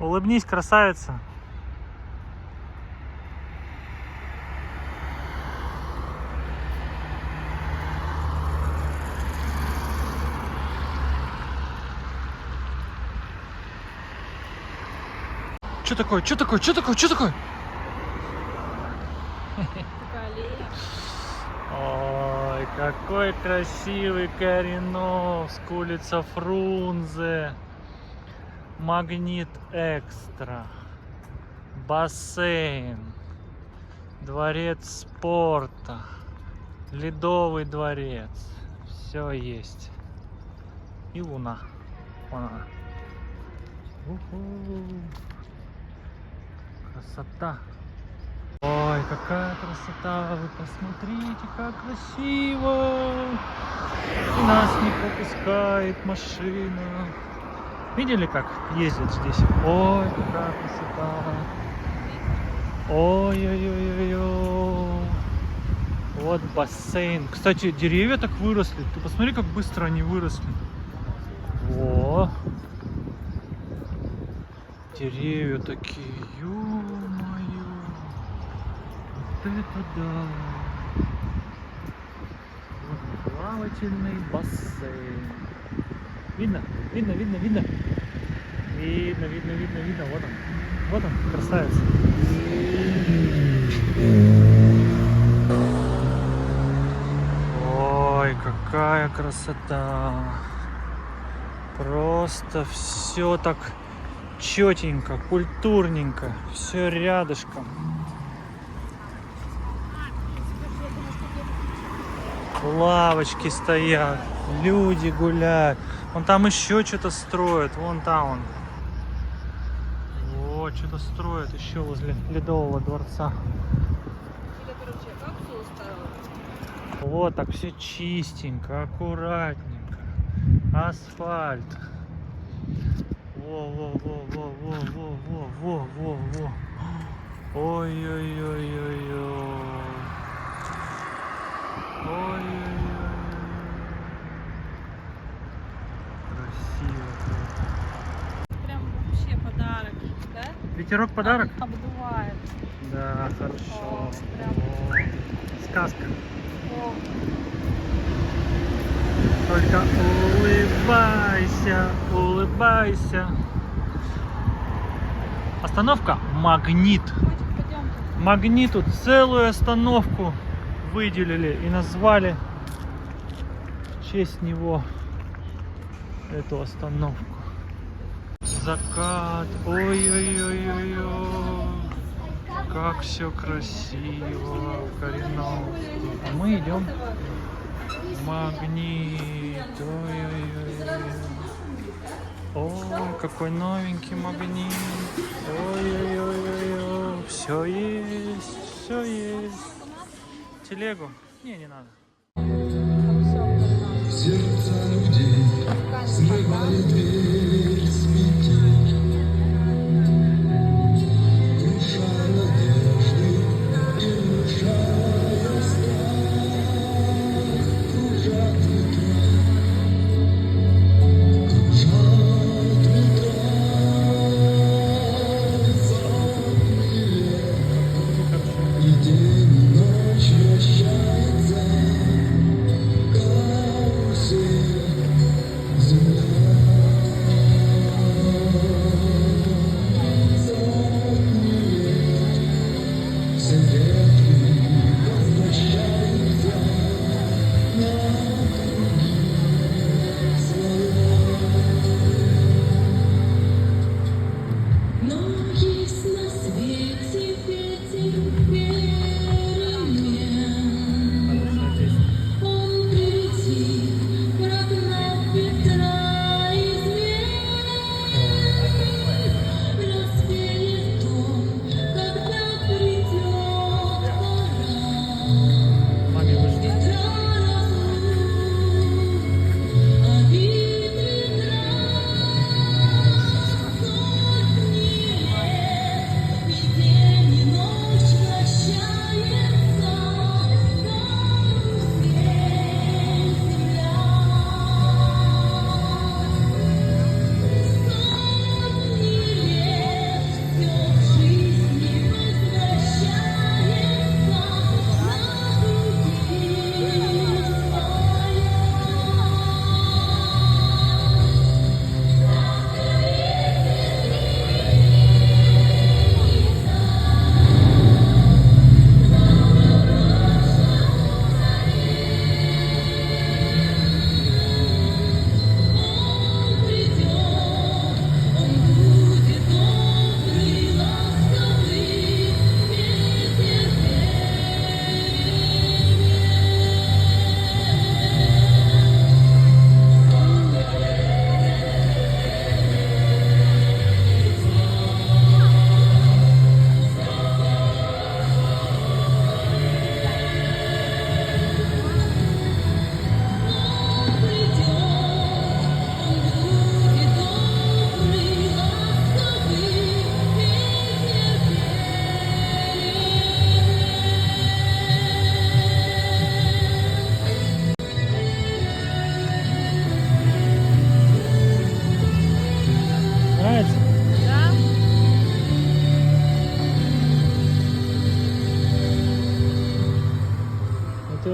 Улыбнись, красавица. Что такое? Что такое? Что такое? Что такое? Ой, какой красивый Кореновск, улица Фрунзе, Магнит Экстра, бассейн, дворец спорта, Ледовый дворец, все есть. И луна. Вон она. Уху. Красота. Ой, какая красота, вы посмотрите, как красиво. И нас не пропускает машина. Видели, как ездят здесь? Ой, какая красота. Ой-ой-ой-ой-ой. Вот бассейн. Кстати, деревья так выросли. Ты посмотри, как быстро они выросли. Во. Деревья такие, ё-моё. Вот это да. Вот плавательный бассейн. Видно? Видно, видно, видно. Видно, видно, видно, видно. Вот он. Вот он, красавец. Ой, какая красота. Просто все так четенько, культурненько, все рядышком. Лавочки стоят, люди гуляют. Вон там еще что-то строят, вон там он. Вот, что-то строят еще возле Ледового дворца. Вот так все чистенько, аккуратненько. Асфальт. Во-во-во-во-во-во-во-во-во. Ой-ой-ой-ой-ой. Ой-ой-ой. Красиво. Прям вообще подарок, да? Ветерок подарок? Обдувает. Да, хорошо. О, прям. О, сказка. О. Только улыбайся, улыбайся. Остановка Магнит. Пойдем. Магниту целую остановку выделили и назвали в честь него эту остановку. Закат. Ой-ой-ой-ой-ой. Как все красиво в Кореновске. А мы идем в Магнит. Ой-ой-ой. Ой, какой новенький Магнит. Ой-ой-ой-ой. Все есть, все есть. Телегу? Не надо. Сердца людей срывали дверь с петель, внушая надежды и внушая страх. Кружат ветра, и день и ночь вращается.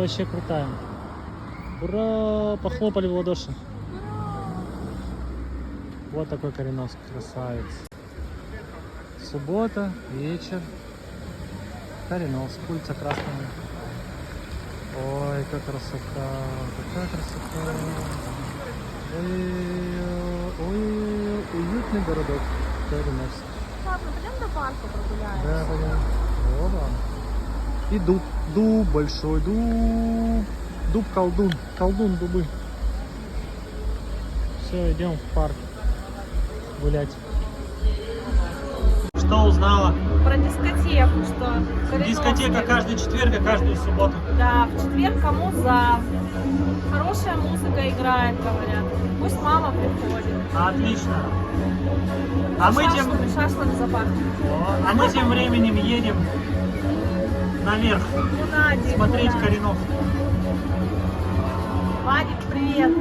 вообще крутая. Ура! Похлопали в ладоши. Вот такой Кореновск, красавец. Суббота, вечер. Кореновск, улица Красная. Ой, как красота, какая красота. Ой, уютный городок Кореновск. Ладно, пойдем до парка прогуляемся. Да, пойдем. Оба. И дуб большой, дуб колдун, колдун дубы. Все, идем в парк гулять. Что узнала? Про дискотеку, что в Дискотека Кореновске. каждый четверг, а каждую субботу. Да, в четверг кому за. Хорошая музыка играет, говорят. Пусть мама приходит. Отлично. А мы Шашлык за парк. тем временем едем наверх Куда, Дик, смотреть куда? Кореновск. Вадик, привет.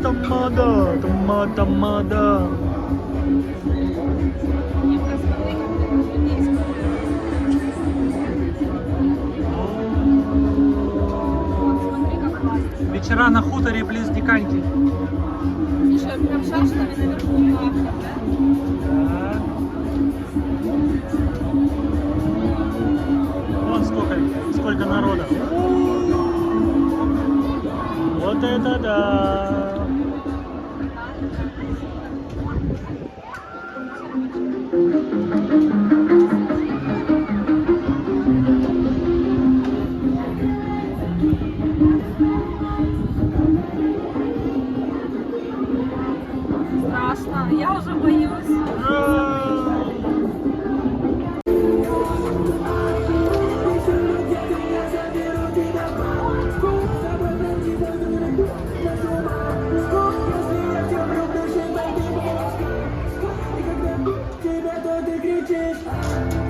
Тамада, тамада. Юка, смотри, как людей Вот, смотри, как классно. Вечера на хуторе близ Диканьки. Слушай, прям шашлами наверху пахнет, да? Вон сколько народа. Вот это да! Страшно, я уже боюсь. Тебя то ты кричишь.